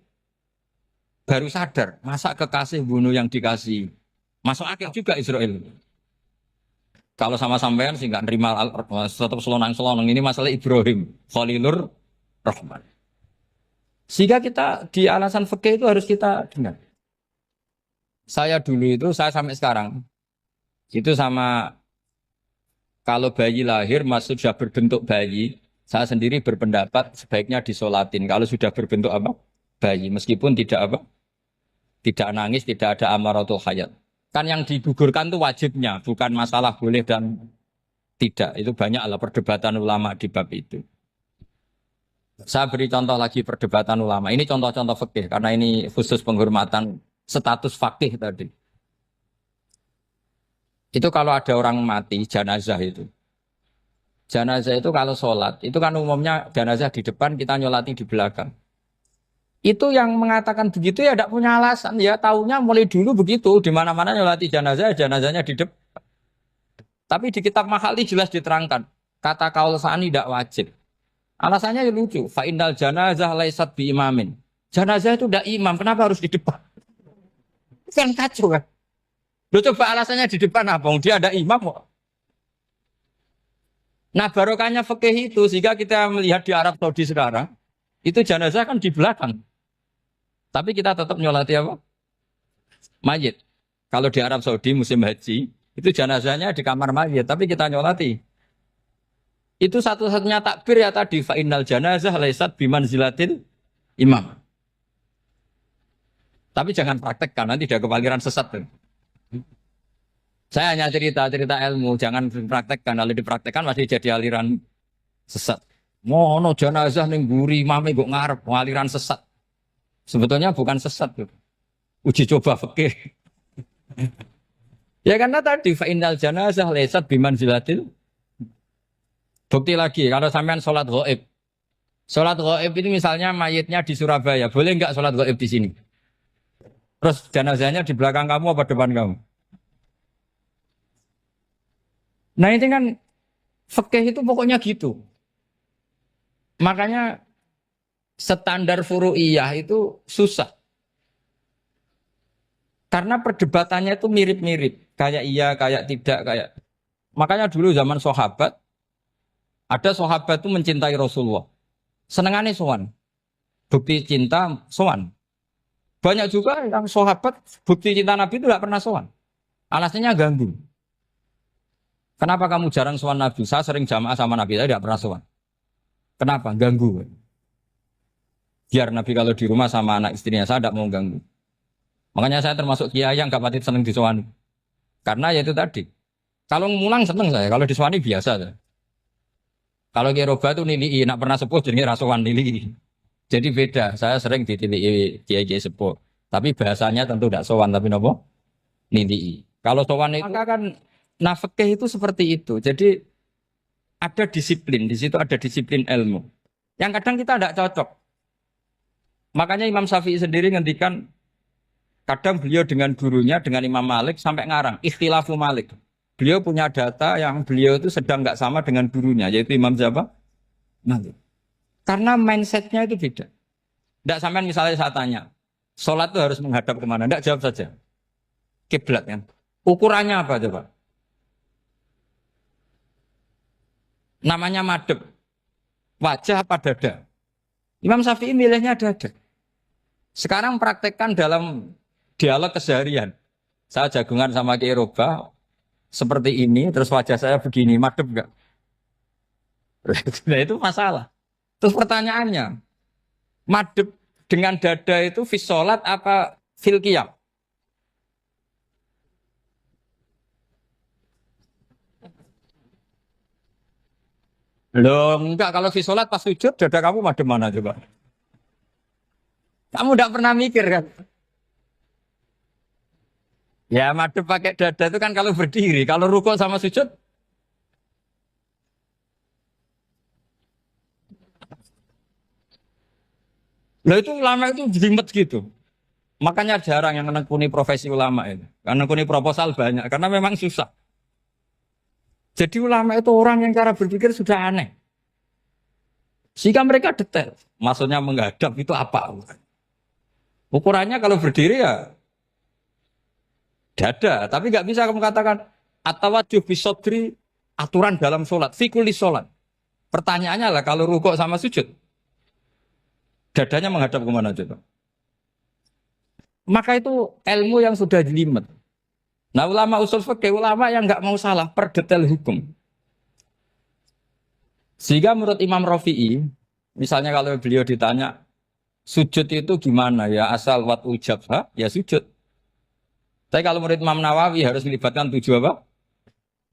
baru sadar. Masa kekasih bunuh yang dikasih. Masuk akal juga Israel. Kalau sama sampean sih nggak nerima tetap selonang-selonang ini masalah Ibrahim Khalilur Rahman. Sehingga kita di alasan fikih itu harus kita dengar. Saya dulu itu saya sampai sekarang itu sama kalau bayi lahir sudah berbentuk bayi, saya sendiri berpendapat sebaiknya disolatin kalau sudah berbentuk apa? Bayi meskipun tidak apa? Tidak nangis, tidak ada amaratul hayat. Kan yang digugurkan itu wajibnya, bukan masalah boleh dan tidak. Itu banyaklah perdebatan ulama di bab itu. Saya beri contoh lagi perdebatan ulama. Ini contoh-contoh fikih karena ini khusus penghormatan status fakih tadi. Itu kalau ada orang mati jenazah itu. Jenazah itu kalau sholat, itu kan umumnya jenazah di depan kita nyolati di belakang. Itu yang mengatakan begitu ya tidak punya alasan ya taunya mulai dulu begitu di mana-mana nyolati jenazah jenazahnya di depan. Tapi di kitab Makhali jelas diterangkan kata kaul sani tidak wajib. Alasannya ya lucu. Fa innal janazah laisat bi imamin. Jenazah itu tidak imam, kenapa harus di depan? Kan kacau kan. Lo coba alasannya di depan apa? Dia ada imam kok. Nah barokahnya fikih itu sehingga kita melihat di Arab Saudi sekarang itu jenazah kan di belakang. Tapi kita tetap nyolati apa? Mayit. Kalau di Arab Saudi musim haji, itu jenazahnya di kamar mayit, tapi kita nyolati. Itu satu-satunya takbir ya tadi, fa innal janazah laisat bimanzilatil imam. Tapi jangan praktekkan, nanti dia kepaliran sesat. Saya hanya cerita ilmu, jangan praktekkan. Kalau dipraktekkan masih jadi aliran sesat. Mono jenazah ning mburi mame kok ngarep aliran sesat. Sebetulnya bukan sesat tuh. Uji coba fikih. Ya karena tadi fa innal janazah laisat bimanzilatil. Bukti lagi kalau sampean sholat ghaib. Sholat ghaib itu misalnya mayitnya di Surabaya, boleh enggak sholat ghaib di sini? Terus jenazahnya di belakang kamu apa depan kamu? Nah ini kan fikih itu pokoknya gitu. Makanya standar furu'iyah itu susah. Karena perdebatannya itu mirip-mirip. Kayak iya, kayak tidak, kayak. Makanya dulu zaman sahabat, Ada sahabat itu mencintai Rasulullah. Senengannya sowan. Bukti cinta sowan. Banyak juga yang sahabat bukti cinta Nabi itu tidak pernah sowan. Alasannya ganggu. Kenapa kamu jarang sowan Nabi? Saya sering jamaah sama Nabi, saya tidak pernah sowan. Kenapa? Ganggu. Biar Nabi kalau di rumah sama anak istrinya, saya tidak mau ganggu. Makanya saya termasuk kiai yang gak pati seneng disowani. Karena ya itu tadi. Kalau ngulang seneng saya, kalau disowani biasa saya. Kalau kiai roba itu nilai, nak pernah sepuh jadi rasuan nilai. Jadi beda, saya sering ditilii kiai-kiai sepuh. Tapi bahasanya tentu tidak sowan, tapi nopo nilai. Kalau sowan itu maka kan nafkah itu seperti itu. Jadi ada disiplin, di situ ada disiplin ilmu. Yang kadang kita tidak cocok. Makanya Imam Syafi'i sendiri ngendikan kadang beliau dengan gurunya, dengan Imam Malik sampai ngarang ikhtilafu Malik. Beliau punya data yang beliau itu sedang nggak sama dengan gurunya, yaitu Imam siapa? Malik. Karena mindsetnya itu beda. Tidak sampai misalnya saya tanya, sholat itu harus menghadap kemana? Tidak, jawab saja. Kiblat kan. Ukurannya apa coba? Namanya madep. Wajah apa dada? Imam Syafi'i milihnya dada. Sekarang praktekkan dalam dialog keseharian. Saya jagungan sama Kiai Roba seperti ini, terus wajah saya begini, madep enggak? Nah itu masalah. Terus pertanyaannya, madep dengan dada itu fis sholat apa fil qiyam? Loh enggak, kalau fis sholat pas sujud dada kamu madep mana coba? Kamu enggak pernah mikir kan? Ya madep pakai dada itu kan kalau berdiri, kalau rukuk sama sujud. Loh itu ulama itu jelimet gitu. Makanya jarang yang menekuni profesi ulama itu. Karena menekuni proposal banyak, karena memang susah. Jadi ulama itu orang yang cara berpikir sudah aneh. Sehingga mereka detail. Maksudnya menghadap itu apa? Ukurannya kalau berdiri ya dada. Tapi nggak bisa kamu katakan atawajjuh bisodri aturan dalam sholat. Fikuli sholat. Pertanyaannya lah kalau rukuk sama sujud. Dadanya menghadap kemana coba? Maka itu ilmu yang sudah jelimet. Nah ulama usul fikih, ulama yang nggak mau salah per detail hukum. Sehingga menurut Imam Rafi'i, misalnya kalau beliau ditanya, sujud itu gimana ya asal wat ujabha, ya sujud. Tapi kalau menurut Imam Nawawi harus melibatkan 7 apa?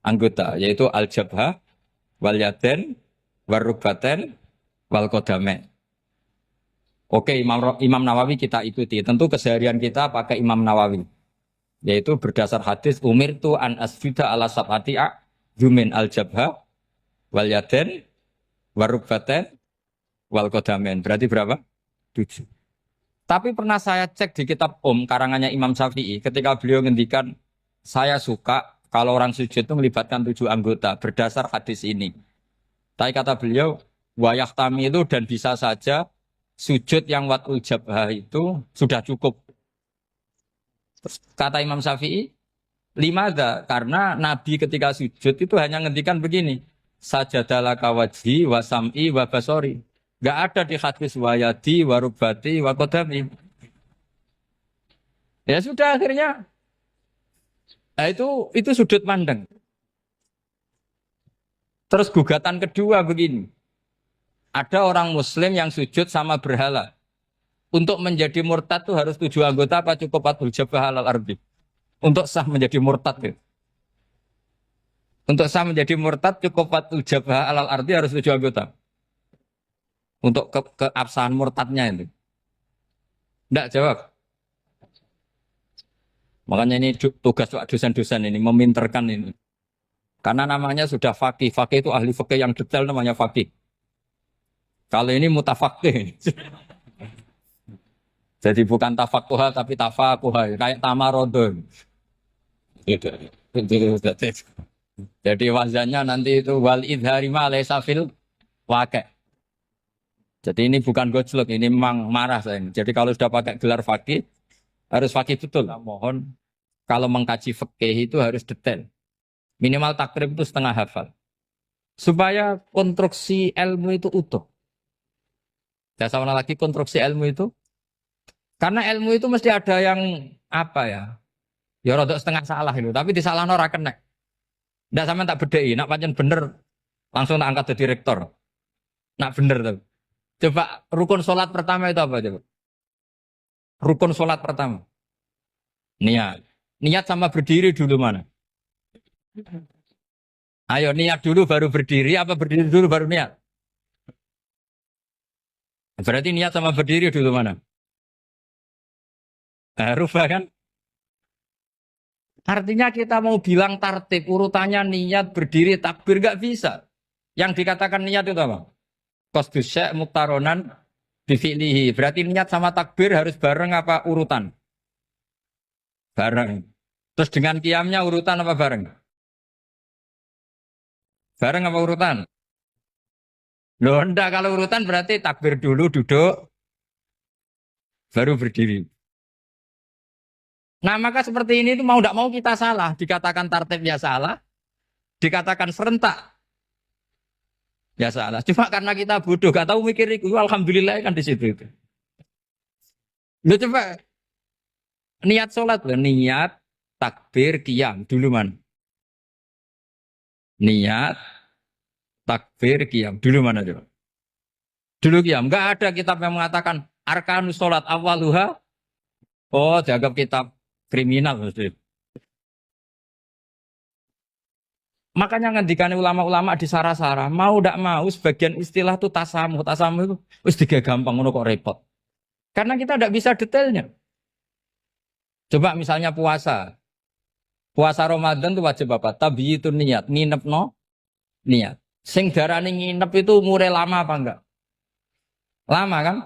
Anggota, yaitu al-jabha, wal yaden, warubaten, wal kodame. Oke, Imam Nawawi kita ikuti. Tentu keseharian kita pakai Imam Nawawi. Yaitu berdasar hadis umir tu an asjuda ala sab'ati jumin al-jabha, wal yaden, warubaten, wal kodamen. Berarti berapa? 7. Tapi pernah saya cek di kitab karangannya Imam Syafi'i ketika beliau ngendikan saya suka kalau orang sujud itu melibatkan 7 anggota berdasar hadis ini. Tapi kata beliau wayah tami itu dan bisa saja sujud yang watul jabhah itu sudah cukup. Terus kata Imam Syafi'i, limada karena Nabi ketika sujud itu hanya ngendikan begini, sajadalaka wajhi wa sam'i wa basori. Gak ada di hadis wayadi, warubati, wakodami. Ya sudah akhirnya. Nah, itu sudut pandang. Terus gugatan kedua begini. Ada orang Muslim yang sujud sama berhala. Untuk menjadi murtad itu harus 7 anggota apa cukup atul jabah halal arbi. Untuk sah menjadi murtad itu. Untuk sah menjadi murtad cukup atul jabah halal arbi harus 7 anggota. Untuk keabsahan murtadnya itu. Tidak jawab. Makanya ini tugas dosen-dosen ini meminterkan ini. Karena namanya sudah faqih. Faqih itu ahli faqih yang detail namanya faqih. Kalau ini mutafaqih. Jadi bukan tafakuha tapi tafakuha. Kayak tamarodon. Gitu. Jadi wazannya nanti itu wal idhari ma laysa fil waqi'. Jadi ini bukan gojlok, ini memang marah saya. Jadi kalau sudah pakai gelar fakih, harus fakih betul. Nah, mohon kalau mengkaji fikih itu harus detail. Minimal takrib itu setengah hafal. supaya konstruksi ilmu itu utuh. Saya sama lagi konstruksi ilmu itu, karena ilmu itu mesti ada yang apa ya? Ya rodok setengah salah itu, tapi disalahno ora kena. Ndak sampean tak bedheki, nak pancen bener langsung tak angkat jadi rektor. Nak bener tuh. Coba rukun sholat pertama itu apa coba? Rukun sholat pertama. Niat. Niat sama berdiri dulu mana? Ayo niat dulu baru berdiri, apa berdiri dulu baru niat? Berarti niat sama berdiri dulu mana? Rubah kan? Artinya kita mau bilang tartib, urutannya niat, berdiri, takbir, gak bisa. Yang dikatakan niat itu apa? Qasdus syai' muktaronan bifi'lihi. Berarti niat sama takbir harus bareng apa urutan? Bareng. Terus dengan qiyamnya urutan apa bareng? Bareng apa urutan? Loh enggak, kalau urutan berarti takbir dulu, duduk, baru berdiri. Nah maka seperti ini tuh mau tidak mau kita salah. Dikatakan tartibnya salah, dikatakan serentak, ya salah. Cuma karena kita bodoh, gak tahu mikir itu. Alhamdulillah kan di situ itu. Lu coba niat sholat loh, niat takbir qiyam dulu man. Niat takbir qiyam dulu mana coba? Dulu qiyam. Enggak ada kitab yang mengatakan arkanus sholat awaluha. Oh, dianggap kitab kriminal maksudnya. Makanya ngendikane ulama-ulama di Sarah-Sarah, mau tidak mau sebagian istilah itu tasamuh. Tasamuh itu wis digawe gampang ngono kok repot. Karena kita tidak bisa detailnya. Coba misalnya puasa. Puasa Ramadan itu wajib apa? Tabiyyitun niat, nginep no niat. Sing darani nginep itu umure lama apa enggak? Lama kan?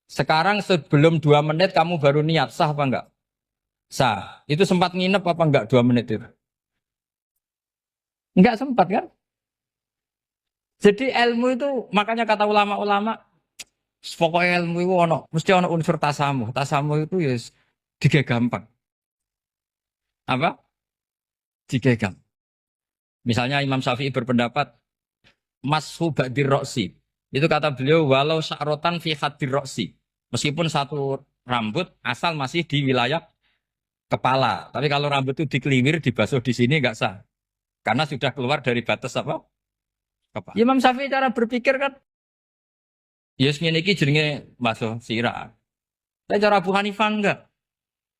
Sekarang sebelum 2 menit kamu baru niat, sah apa enggak? Sah. Itu sempat nginep apa enggak 2 menit itu? Enggak sempat kan? Jadi ilmu itu makanya kata ulama-ulama pokoknya ilmu itu ono mesti ono unsur tasamuh. Tasamuh itu ya tiga gampang. Apa? Tiga gampang. Misalnya Imam Syafi'i berpendapat mashu ba'dir roksi. Itu kata beliau walau sya'rotan fi hadir roksi. Meskipun satu rambut asal masih di wilayah kepala. Tapi kalau rambut itu dikeliwir, dibasuh di sini enggak sah. Karena sudah keluar dari batas apa? Kepala. Imam Syafi'i cara berpikir kan yes ngene iki jenenge basuh sirah. Tapi cara Abu Hanifah enggak.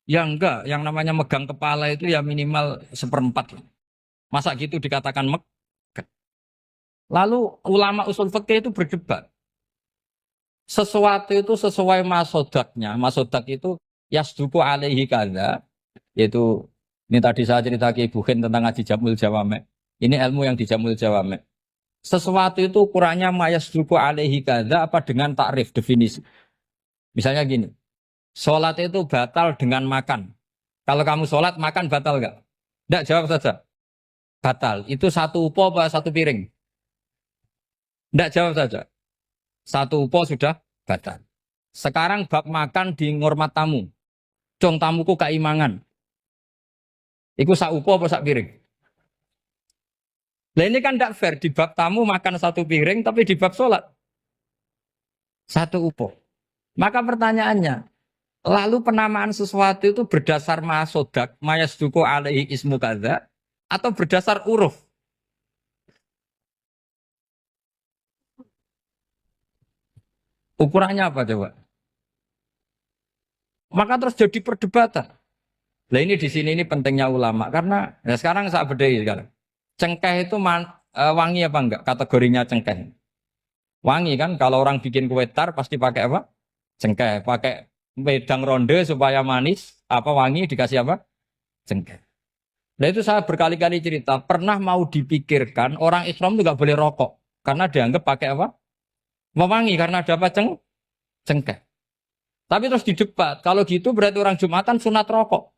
Ya enggak, yang namanya megang kepala itu ya minimal 1/4. Masa gitu dikatakan megang. Lalu ulama usul fikih itu berdebat. Sesuatu itu sesuai masodaknya. Masodak itu yasduku alaihi kada. Yaitu ini tadi saya cerita ke Ibu Khen tentang ngaji Jamul Jawame. Ini ilmu yang di Jamul Jawame. Sesuatu itu ukurannya mayasduku alaihi kada apa dengan takrif definisi. Misalnya gini. Sholat itu batal dengan makan. Kalau kamu sholat, makan batal nggak? Nggak, jawab saja. Batal. Itu satu upo apa satu piring? Nggak, jawab saja. Satu upo sudah batal. Sekarang bab makan di ngormat tamu. Cong tamuku keimangan. Iku sak upo apa sak piring? Nah ini kan tidak fair. Di bab tamu makan satu piring, tapi di bab sholat satu upo. Maka pertanyaannya, lalu penamaan sesuatu itu berdasar masodak, mayasduku alaihi ismu kadza, atau berdasar uruf? Ukurannya apa coba? Maka terus jadi perdebatan. Nah ini di sini ini pentingnya ulama karena ya sekarang saya bedai sekarang. Cengkeh itu wangi apa enggak? Kategorinya cengkeh. Wangi kan? Kalau orang bikin kue tar pasti pakai apa? Cengkeh. Pakai wedang ronde supaya manis. Apa wangi dikasih apa? Cengkeh. Nah itu saya berkali-kali cerita. Pernah mau dipikirkan orang Islam juga boleh rokok karena dianggap pakai apa? Mewangi karena ada apa? Cengkeh. Tapi terus didebat. Kalau gitu berarti orang Jumatan sunat rokok.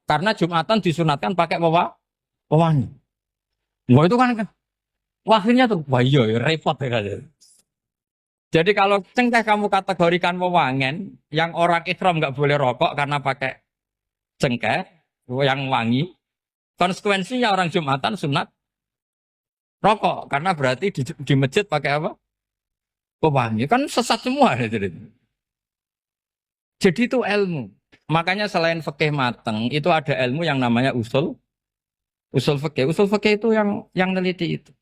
Karena Jumatan disunatkan pakai pewangi. Wah itu kan akhirnya tuh, wah iya ya, repot ya kan. Jadi kalau cengkeh kamu kategorikan pewangen, yang orang Islam nggak boleh rokok karena pakai cengkeh yang wangi, konsekuensinya orang Jumatan sunat rokok karena berarti di masjid pakai apa? Pewangi kan sesat semua ya, jadi itu ilmu. Makanya selain fikih mateng itu ada ilmu yang namanya usul fikih. Usul fikih itu yang neliti itu.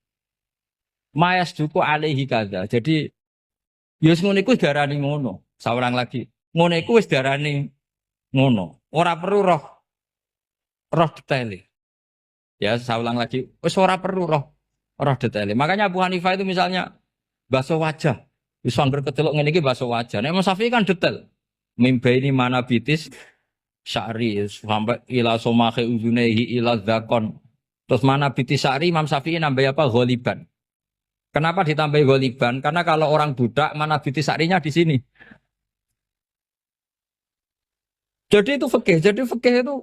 Mayas duku alaihi kada. Jadi yus ngono iku darani ngono. Seorang lagi. Ngono iku wis darani ngono. Ora perlu roh detail. Ya, saya ulang lagi. Wis ora perlu roh detail. Makanya Abu Hanifah itu misalnya basuh wajah. Wis angger kecelok ngene iki basuh wajah. Nek Imam Syafi'i kan detail. Mimba ini mana bitis syari sampai ila somahe uzunehi ila zakon. Terus mana bitis syari Imam Syafi'i nambah apa? Ghaliban. Kenapa ditambah ghaliban? Karena kalau orang budak mana bitis syarinya di sini. Jadi itu fikih. Jadi fikih itu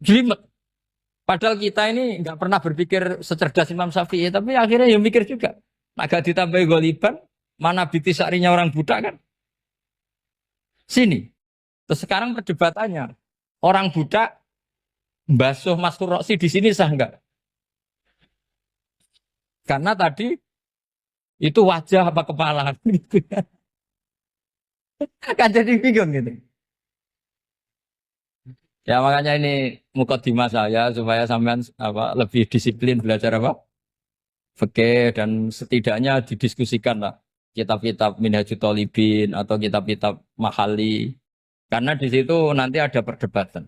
jelimet. Padahal kita ini nggak pernah berpikir secerdas Imam Syafi'i, tapi akhirnya ya mikir juga. Agak ditambah ghaliban, mana bitis syarinya orang budak kan? Sini. Terus sekarang perdebatannya, orang budak basuh Mastur Roksi di sini sah enggak? Karena tadi itu wajah apa kepala gitu. Kan jadi bingung gitu. Ya makanya ini mukadimah saya supaya sampean apa lebih disiplin belajar apa? Fikih dan setidaknya didiskusikan lah kitab-kitab Minhajul Thalibin atau kitab-kitab Mahali. Karena di situ nanti ada perdebatan.